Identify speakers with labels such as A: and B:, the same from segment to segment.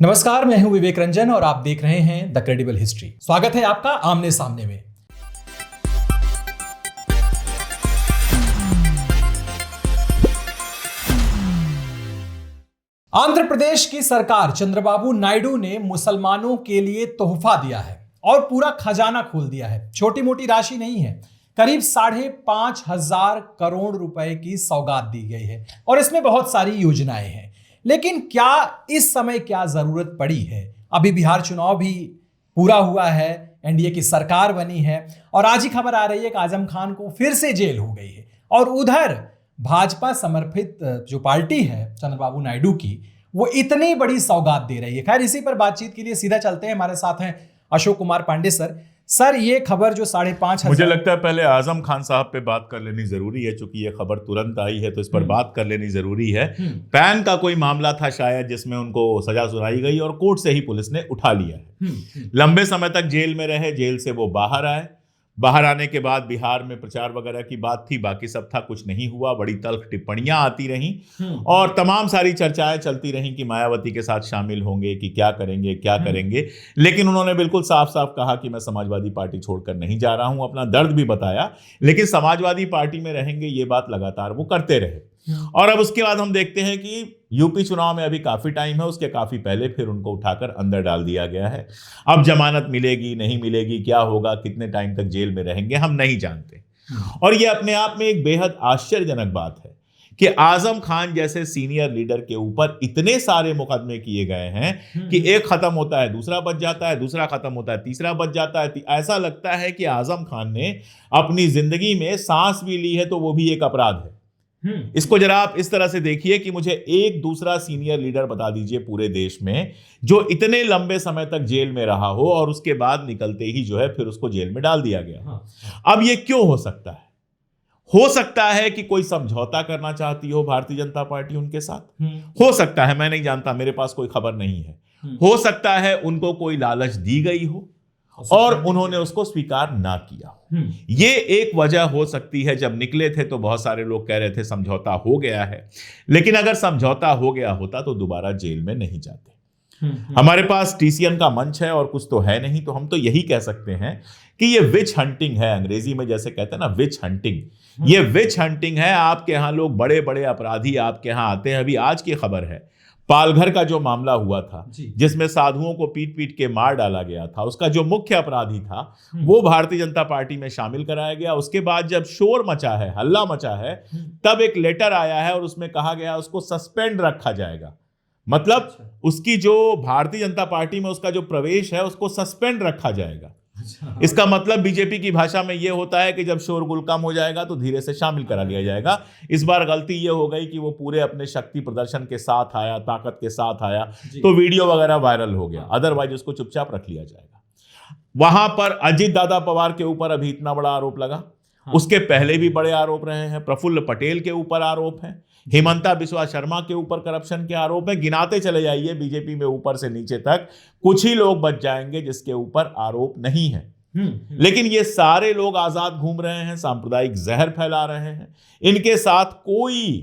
A: नमस्कार, मैं हूं विवेक रंजन और आप देख रहे हैं द क्रेडिबल हिस्ट्री। स्वागत है आपका आमने सामने में। आंध्र प्रदेश की सरकार चंद्रबाबू नायडू ने मुसलमानों के लिए तोहफा दिया है और पूरा खजाना खोल दिया है। छोटी मोटी राशि नहीं है, करीब 5,500 करोड़ रुपए की सौगात दी गई है और इसमें बहुत सारी योजनाएं हैं। लेकिन क्या इस समय क्या जरूरत पड़ी है? अभी बिहार चुनाव भी पूरा हुआ है, एनडीए की सरकार बनी है और आज ही खबर आ रही है कि आजम खान को फिर से जेल हो गई है। और उधर भाजपा समर्थित जो पार्टी है चंद्रबाबू नायडू की, वो इतनी बड़ी सौगात दे रही है। खैर, इसी पर बातचीत के लिए सीधा चलते हैं। हमारे साथ हैं अशोक कुमार पांडे सर। सर, ये खबर जो 5,500,
B: मुझे लगता है पहले आजम खान साहब पे बात कर लेनी जरूरी है, क्योंकि ये खबर तुरंत आई है तो इस पर बात कर लेनी जरूरी है। पैन का कोई मामला था शायद, जिसमें उनको सजा सुनाई गई और कोर्ट से ही पुलिस ने उठा लिया है। लंबे समय तक जेल में रहे, जेल से वो बाहर आए। बाहर आने के बाद बिहार में प्रचार वगैरह की बात थी, बाकी सब था, कुछ नहीं हुआ। बड़ी तल्ख टिप्पणियां आती रहीं और तमाम सारी चर्चाएं चलती रहीं कि मायावती के साथ शामिल होंगे, कि क्या करेंगे क्या करेंगे। लेकिन उन्होंने बिल्कुल साफ साफ कहा कि मैं समाजवादी पार्टी छोड़कर नहीं जा रहा हूं। अपना दर्द भी बताया, लेकिन समाजवादी पार्टी में रहेंगे ये बात लगातार वो करते रहे। और अब उसके बाद हम देखते हैं कि यूपी चुनाव में अभी काफी टाइम है, उसके काफी पहले फिर उनको उठाकर अंदर डाल दिया गया है। अब जमानत मिलेगी नहीं मिलेगी, क्या होगा, कितने टाइम तक जेल में रहेंगे, हम नहीं जानते। और यह अपने आप में एक बेहद आश्चर्यजनक बात है कि आजम खान जैसे सीनियर लीडर के ऊपर इतने सारे मुकदमे किए गए हैं कि एक खत्म होता है दूसरा बच जाता है, दूसरा खत्म होता है तीसरा बच जाता है। ऐसा लगता है कि आजम खान ने अपनी जिंदगी में सांस भी ली है तो वो भी एक अपराध है। इसको जरा आप इस तरह से देखिए कि मुझे एक दूसरा सीनियर लीडर बता दीजिए पूरे देश में जो इतने लंबे समय तक जेल में रहा हो और उसके बाद निकलते ही जो है फिर उसको जेल में डाल दिया गया। अब ये क्यों हो सकता है? हो सकता है कि कोई समझौता करना चाहती हो भारतीय जनता पार्टी उनके साथ, हो सकता है, मैं नहीं जानता, मेरे पास कोई खबर नहीं है। हो सकता है उनको कोई लालच दी गई हो और उन्होंने उसको स्वीकार ना किया हो। ये एक वजह हो सकती है। जब निकले थे तो बहुत सारे लोग कह रहे थे समझौता हो गया है, लेकिन अगर समझौता हो गया होता तो दोबारा जेल में नहीं जाते। हमारे पास टीसीएन का मंच है और कुछ तो है नहीं, तो हम तो यही कह सकते हैं कि ये विच हंटिंग है। अंग्रेजी में जैसे कहते हैं ना, विच हंटिंग, ये विच हंटिंग है। आपके यहां लोग, बड़े बड़े अपराधी आपके यहां आते हैं। अभी आज की खबर है, पालघर का जो मामला हुआ था जिसमें साधुओं को पीट पीट के मार डाला गया था, उसका जो मुख्य अपराधी था वो भारतीय जनता पार्टी में शामिल कराया गया। उसके बाद जब शोर मचा है, हल्ला मचा है, तब एक लेटर आया है और उसमें कहा गया उसको सस्पेंड रखा जाएगा। मतलब उसकी जो भारतीय जनता पार्टी में उसका जो प्रवेश है उसको सस्पेंड रखा जाएगा। इसका मतलब बीजेपी की भाषा में यह होता है कि जब शोरगुल कम हो जाएगा तो धीरे से शामिल करा लिया जाएगा। इस बार गलती यह हो गई कि वो पूरे अपने शक्ति प्रदर्शन के साथ आया, ताकत के साथ आया, तो वीडियो वगैरह वायरल हो गया। अदरवाइज उसको चुपचाप रख लिया जाएगा। वहां पर अजित दादा पवार के ऊपर अभी इतना बड़ा आरोप लगा, उसके पहले भी बड़े आरोप रहे हैं। प्रफुल्ल पटेल के ऊपर आरोप है, हिमंता बिस्वा शर्मा के ऊपर करप्शन के आरोप है। गिनाते चले जाइए बीजेपी में ऊपर से नीचे तक, कुछ ही लोग बच जाएंगे जिसके ऊपर आरोप नहीं है। लेकिन ये सारे लोग आजाद घूम रहे हैं, सांप्रदायिक जहर फैला रहे हैं। इनके साथ कोई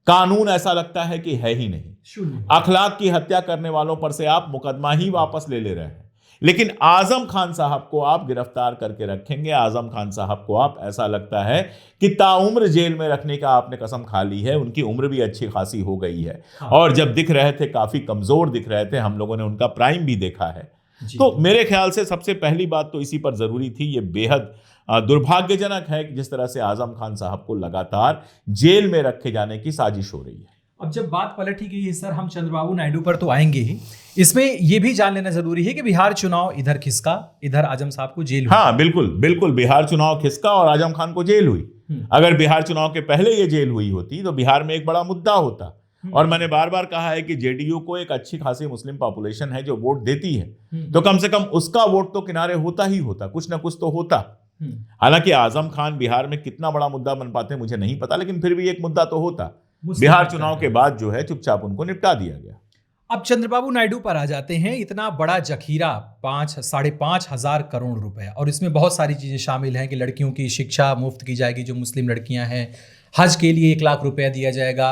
B: कानून ऐसा लगता है कि है ही नहीं। अखलाक की हत्या करने वालों पर से आप मुकदमा ही वापस ले रहे हैं, लेकिन आजम खान साहब को आप गिरफ्तार करके रखेंगे। आजम खान साहब को आप, ऐसा लगता है कि ताउम्र जेल में रखने का आपने कसम खा ली है। उनकी उम्र भी अच्छी खासी हो गई है और जब दिख रहे थे काफी कमजोर दिख रहे थे। हम लोगों ने उनका प्राइम भी देखा है। तो मेरे ख्याल से सबसे पहली बात तो इसी पर जरूरी थी। ये बेहद दुर्भाग्यजनक है कि जिस तरह से आजम खान साहब को लगातार जेल में रखे जाने की साजिश हो रही है।
A: अब जब बात पलट ही गई है सर, हम चंद्रबाबू नायडू पर तो आएंगे ही, इसमें यह भी जान लेना जरूरी है कि बिहार चुनाव इधर खिसका, इधर आजम साहब को जेल हुई।
B: हाँ, बिल्कुल बिल्कुल, बिहार चुनाव खिसका और आजम खान को जेल हुई। अगर बिहार चुनाव के पहले ये जेल हुई होती तो बिहार में एक बड़ा मुद्दा होता। और मैंने बार बार कहा है कि जेडीयू को एक अच्छी खासी मुस्लिम पॉपुलेशन है जो वोट देती है, तो कम से कम उसका वोट तो किनारे होता ही होता, कुछ ना कुछ तो होता। हालांकि आजम खान बिहार में कितना बड़ा मुद्दा बन पाते मुझे नहीं पता, लेकिन फिर भी एक मुद्दा तो होता। बिहार चुनाव के बाद जो है चुपचाप उनको निपटा दिया गया।
A: अब चंद्रबाबू नायडू पर आ जाते हैं। इतना बड़ा जखीरा 5,500 करोड़ रुपए, और इसमें बहुत सारी चीजें शामिल हैं कि लड़कियों की शिक्षा मुफ्त की जाएगी जो मुस्लिम लड़कियां हैं, हज के लिए 1 लाख रुपया दिया जाएगा,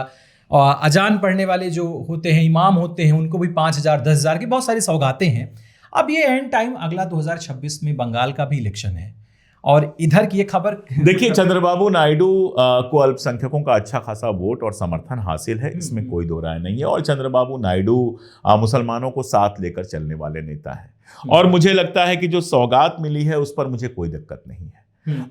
A: और अजान पढ़ने वाले जो होते हैं, इमाम होते हैं, उनको भी 5,000 10,000 की बहुत सारी सौगातें हैं। अब ये एंड टाइम अगला 2026 में बंगाल का भी इलेक्शन है और इधर की ये खबर
B: देखिए, चंद्रबाबू नायडू को अल्पसंख्यकों का अच्छा खासा वोट और समर्थन हासिल है, इसमें कोई दो राय नहीं है। और चंद्रबाबू नायडू मुसलमानों को साथ लेकर चलने वाले नेता हैं और मुझे लगता है कि जो सौगात मिली है उस पर मुझे कोई दिक्कत नहीं है।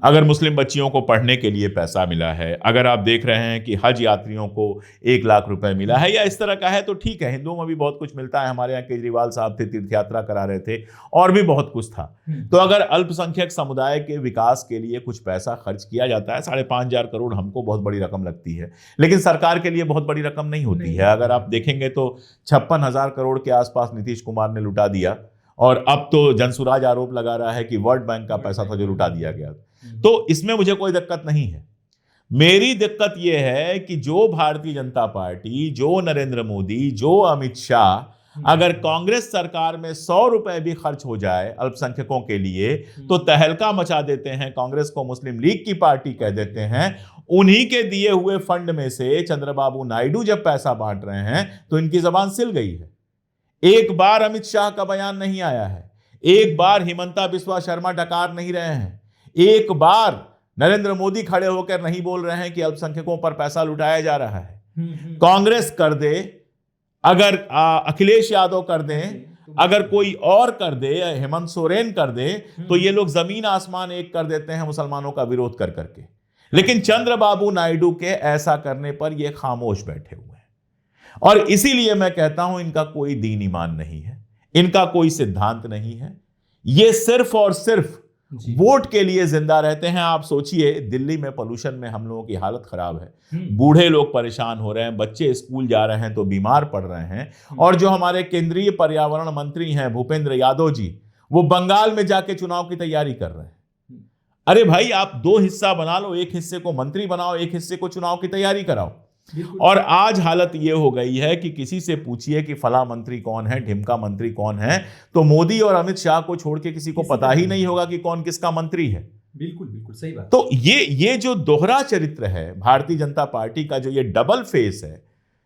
B: अगर मुस्लिम बच्चियों को पढ़ने के लिए पैसा मिला है, अगर आप देख रहे हैं कि हज यात्रियों को 1 लाख रुपए मिला है या इस तरह का है तो ठीक है। हिंदुओं में भी बहुत कुछ मिलता है, हमारे यहाँ केजरीवाल साहब थे, तीर्थ यात्रा करा रहे थे और भी बहुत कुछ था। तो अगर अल्पसंख्यक समुदाय के विकास के लिए कुछ पैसा खर्च किया जाता है, 5,500 करोड़ हमको बहुत बड़ी रकम लगती है, लेकिन सरकार के लिए बहुत बड़ी रकम नहीं होती है। अगर आप देखेंगे तो 56,000 करोड़ के आसपास नीतीश कुमार ने लुटा दिया और अब तो जनसुराज आरोप लगा रहा है कि वर्ल्ड बैंक का पैसा था जो लुटा दिया गया। तो इसमें मुझे कोई दिक्कत नहीं है। मेरी दिक्कत यह है कि जो भारतीय जनता पार्टी, जो नरेंद्र मोदी, जो अमित शाह, अगर कांग्रेस सरकार में 100 रुपए भी खर्च हो जाए अल्पसंख्यकों के लिए तो तहलका मचा देते हैं, कांग्रेस को मुस्लिम लीग की पार्टी कह देते हैं। उन्हीं के दिए हुए फंड में से चंद्रबाबू नायडू जब पैसा बांट रहे हैं तो इनकी जबान सिल गई है। एक बार अमित शाह का बयान नहीं आया है, एक बार हिमंता बिस्वा शर्मा डकार नहीं रहे हैं, एक बार नरेंद्र मोदी खड़े होकर नहीं बोल रहे हैं कि अल्पसंख्यकों पर पैसा लुटाया जा रहा है। कांग्रेस कर दे, अगर अखिलेश यादव कर दें, अगर कोई और कर दे, हेमंत सोरेन कर दे, तो ये लोग जमीन आसमान एक कर देते हैं मुसलमानों का विरोध कर करके। लेकिन चंद्रबाबू नायडू के ऐसा करने पर ये खामोश बैठे हुए हैं और इसीलिए मैं कहता हूं इनका कोई दीन ईमान नहीं है, इनका कोई सिद्धांत नहीं है। ये सिर्फ और सिर्फ वोट के लिए जिंदा रहते हैं। आप सोचिए, दिल्ली में पोल्यूशन में हम लोगों की हालत खराब है, बूढ़े लोग परेशान हो रहे हैं, बच्चे स्कूल जा रहे हैं तो बीमार पड़ रहे हैं। और जो हमारे केंद्रीय पर्यावरण मंत्री हैं भूपेंद्र यादव जी, वो बंगाल में जाके चुनाव की तैयारी कर रहे हैं। अरे भाई, आप 2 हिस्सा बना लो, एक हिस्से को मंत्री बनाओ, एक हिस्से को चुनाव की तैयारी कराओ। और आज हालत यह हो गई है कि किसी से पूछिए कि फला मंत्री कौन है, ढिमका मंत्री कौन है, तो मोदी और अमित शाह को छोड़ के किसी को पता ही नहीं होगा कि कौन किसका मंत्री है।
A: बिल्कुल बिल्कुल सही बात।
B: तो ये जो दोहरा चरित्र है भारतीय जनता पार्टी का, जो ये डबल फेस है,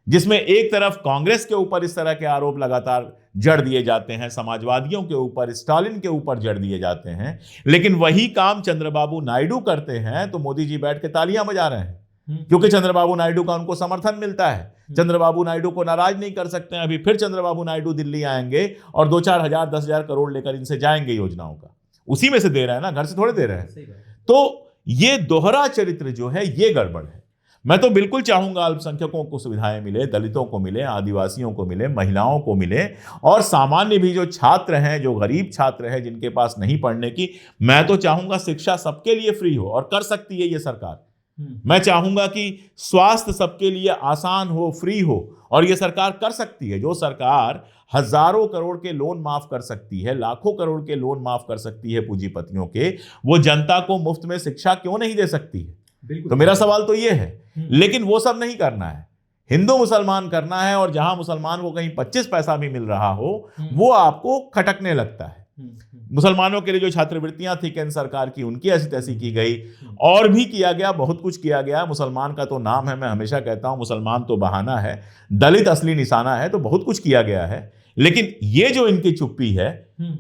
B: जिसमें एक तरफ कांग्रेस के ऊपर इस तरह के आरोप लगातार जड़ दिए जाते हैं, समाजवादियों के ऊपर, स्टालिन के ऊपर जड़ दिए जाते हैं, लेकिन वही काम चंद्रबाबू नायडू करते हैं तो मोदी जी बैठ के तालियां बजा रहे हैं क्योंकि चंद्रबाबू नायडू का उनको समर्थन मिलता है। चंद्रबाबू नायडू को नाराज नहीं कर सकते हैं। अभी फिर चंद्रबाबू नायडू दिल्ली आएंगे और 2-4 हजार 10,000 करोड़ लेकर इनसे जाएंगे योजनाओं का, उसी में से दे रहे हैं ना, घर से थोड़े दे रहे हैं। तो ये दोहरा चरित्र जो है ये गड़बड़ है। मैं तो बिल्कुल चाहूंगा अल्पसंख्यकों को सुविधाएं मिले, दलितों को मिले, आदिवासियों को मिले, महिलाओं को मिले और सामान्य भी जो छात्र हैं, जो गरीब छात्र हैं जिनके पास नहीं पढ़ने की, मैं तो चाहूंगा शिक्षा सबके लिए फ्री हो और कर सकती है ये सरकार। मैं चाहूंगा कि स्वास्थ्य सबके लिए आसान हो, फ्री हो और यह सरकार कर सकती है। जो सरकार हजारों करोड़ के लोन माफ कर सकती है, लाखों करोड़ के लोन माफ कर सकती है पूंजीपतियों के, वो जनता को मुफ्त में शिक्षा क्यों नहीं दे सकती है? तो मेरा सवाल तो यह है। लेकिन वो सब नहीं करना है, हिंदू मुसलमान करना है और जहां मुसलमान को कहीं 25 पैसा भी मिल रहा हो वो आपको खटकने लगता है। मुसलमानों के लिए जो छात्रवृत्तियां थी केंद्र सरकार की, उनकी ऐसी तैसी की गई और भी किया गया, बहुत कुछ किया गया। मुसलमान का तो नाम है, मैं हमेशा कहता हूं मुसलमान तो बहाना है, दलित असली निशाना है। तो बहुत कुछ किया गया है, लेकिन ये जो इनकी चुप्पी है,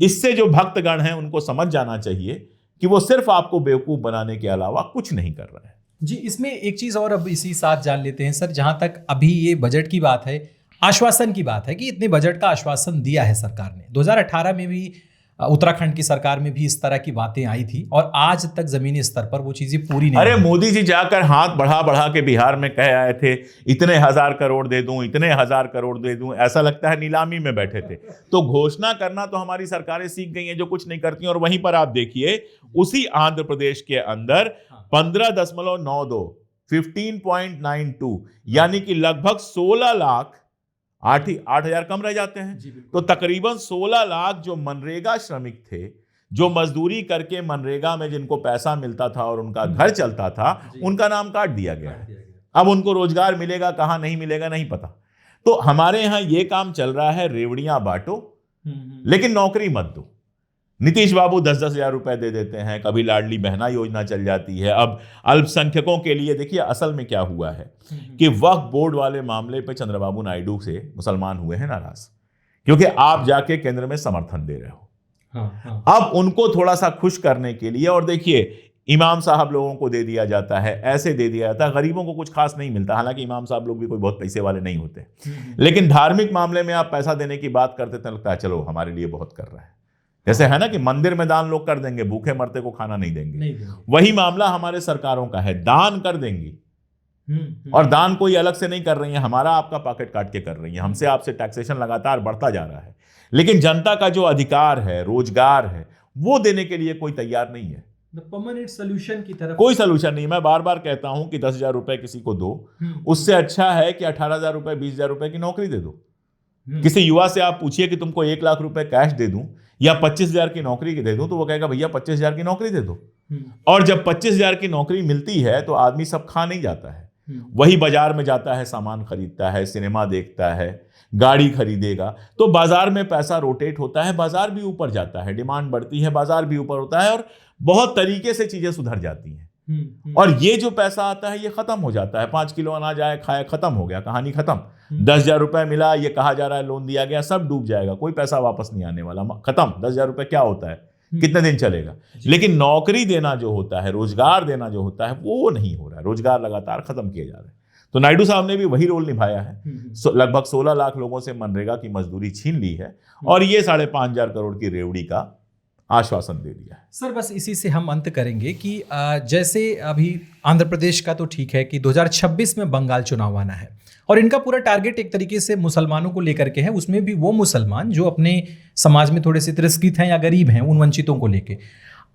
B: इससे जो भक्तगण हैं उनको समझ जाना चाहिए कि वो सिर्फ आपको बेवकूफ बनाने के अलावा कुछ नहीं कर रहे हैं।
A: जी, इसमें एक चीज और अब इसी साथ जान लेते हैं सर, जहां तक अभी ये बजट की बात है, आश्वासन की बात है कि इतने बजट का आश्वासन दिया है सरकार ने। 2018 में भी उत्तराखंड की सरकार में भी इस तरह की बातें आई थी और आज तक जमीनी स्तर पर वो चीजें पूरी नहीं।
B: अरे मोदी जी जाकर हाथ बढ़ा बढ़ा के बिहार में कह आए थे, इतने 1,000 करोड़ दे दूं, इतने 1,000 करोड़ दे दूं, ऐसा लगता है नीलामी में बैठे थे। तो घोषणा करना तो हमारी सरकारें सीख गई हैं जो कुछ नहीं करती। और वहीं पर आप देखिए, उसी आंध्र प्रदेश के अंदर 15.92 15.92 यानी कि लगभग 16 लाख, 8,000 कम रह जाते हैं, तो तकरीबन 16 लाख जो मनरेगा श्रमिक थे, जो मजदूरी करके मनरेगा में जिनको पैसा मिलता था और उनका घर चलता था, उनका नाम काट दिया गया है। अब उनको रोजगार मिलेगा कहां, नहीं मिलेगा नहीं पता। तो हमारे यहां यह काम चल रहा है, रेवड़ियां बांटो लेकिन नौकरी मत दो। नीतीश बाबू 10-10 हजार रुपए दे देते हैं, कभी लाडली बहना योजना चल जाती है। अब अल्पसंख्यकों के लिए देखिए असल में क्या हुआ है कि वक्फ बोर्ड वाले मामले पे चंद्रबाबू नायडू से मुसलमान हुए हैं नाराज, क्योंकि आप जाके केंद्र में समर्थन दे रहे हो। अब उनको थोड़ा सा खुश करने के लिए, और देखिए इमाम साहब लोगों को दे दिया जाता है, ऐसे दे दिया जाता है, गरीबों को कुछ खास नहीं मिलता। हालांकि इमाम साहब लोग भी कोई बहुत पैसे वाले नहीं होते, लेकिन धार्मिक मामले में आप पैसा देने की बात करते तो लगता है चलो हमारे लिए बहुत कर रहा है। जैसे है ना कि मंदिर में दान लोग कर देंगे, भूखे मरते को खाना नहीं देंगे। वही मामला हमारे सरकारों का है, दान कर देंगी और दान कोई अलग से नहीं कर रही है, हमारा आपका पॉकेट काट के कर रही है। हमसे आपसे टैक्सेशन लगातार बढ़ता जा रहा है, लेकिन जनता का जो अधिकार है, रोजगार है, वो देने के लिए कोई तैयार नहीं है।
A: परमानेंट सोल्यूशन की तरफ
B: कोई सोल्यूशन नहीं। मैं बार बार कहता हूं कि 10,000 रुपए किसी को दो, उससे अच्छा है कि 18,000 रुपए 20,000 रुपए की नौकरी दे दो। किसी युवा से आप पूछिए कि तुमको 1 लाख रुपए कैश दे दूं या 25,000 की नौकरी दे दूं, तो वो कहेगा भैया 25,000 की नौकरी दे दो। और जब 25,000 की नौकरी मिलती है तो आदमी सब खा नहीं जाता है, वही बाजार में जाता है, सामान खरीदता है, सिनेमा देखता है, गाड़ी खरीदेगा, तो बाजार में पैसा रोटेट होता है, बाजार भी ऊपर जाता है, डिमांड बढ़ती है, बाजार भी ऊपर होता है, और बहुत तरीके से चीजें सुधर जाती हैं। और ये जो पैसा आता है ये खत्म हो जाता है। 5 किलो अनाज आया, खाया, खत्म हो गया, कहानी खत्म। 10,000 रुपए मिला, ये कहा जा रहा है लोन दिया गया, सब डूब जाएगा, कोई पैसा वापस नहीं आने वाला, खत्म। 10,000 रुपए क्या होता है, कितने दिन चलेगा? लेकिन नौकरी देना जो होता है, रोजगार देना जो होता है, वो नहीं हो रहा है। रोजगार लगातार खत्म किए जा रहे हैं। तो नायडू साहब ने भी वही रोल निभाया है। लगभग 16 लाख लोगों से मनरेगा की मजदूरी छीन ली है और ये 5,500 करोड़ की रेवड़ी का आश्वासन दे दिया है।
A: सर बस इसी से हम अंत करेंगे कि जैसे अभी आंध्र प्रदेश का तो ठीक है कि 2026 में बंगाल चुनाव आना है और इनका पूरा टारगेट एक तरीके से मुसलमानों को लेकर के है, उसमें भी वो मुसलमान जो अपने समाज में थोड़े से तिरस्कृत हैं या गरीब हैं, उन वंचितों को लेके।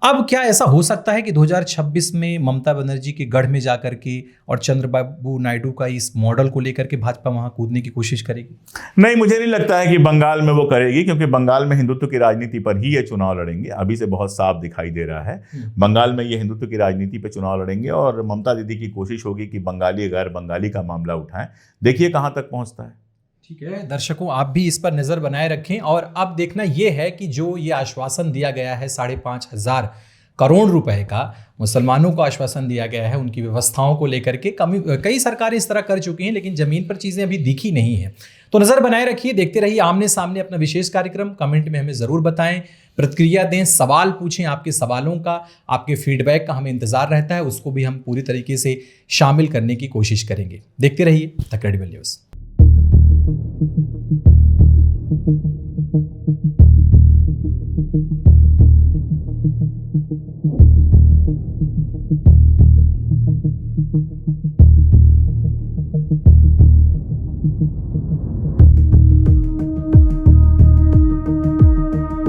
A: अब क्या ऐसा हो सकता है कि 2026 में ममता बनर्जी के गढ़ में जाकर के और चंद्रबाबू नायडू का इस मॉडल को लेकर के भाजपा वहां कूदने की कोशिश करेगी?
B: नहीं, मुझे नहीं लगता है कि बंगाल में वो करेगी, क्योंकि बंगाल में हिंदुत्व की राजनीति पर ही ये चुनाव लड़ेंगे। अभी से बहुत साफ दिखाई दे रहा है बंगाल में ये हिंदुत्व की राजनीति पे चुनाव लड़ेंगे और ममता दीदी की कोशिश होगी कि बंगाली गैर बंगाली का मामला उठाएं। देखिए कहां तक पहुंचता है।
A: ठीक है दर्शकों, आप भी इस पर नजर बनाए रखें और अब देखना यह है कि जो ये आश्वासन दिया गया है 5,500 करोड़ रुपए का, मुसलमानों को आश्वासन दिया गया है उनकी व्यवस्थाओं को लेकर के, कई सरकारें इस तरह कर चुकी हैं, लेकिन जमीन पर चीजें अभी दिखी नहीं है। तो नजर बनाए रखिए, देखते रहिए आमने सामने अपना विशेष कार्यक्रम। कमेंट में हमें जरूर बताएं, प्रतिक्रिया दें, सवाल पूछें। आपके सवालों का, आपके फीडबैक का हमें इंतजार रहता है, उसको भी हम पूरी तरीके से शामिल करने की कोशिश करेंगे। देखते रहिए द क्रेडिबल न्यूज़।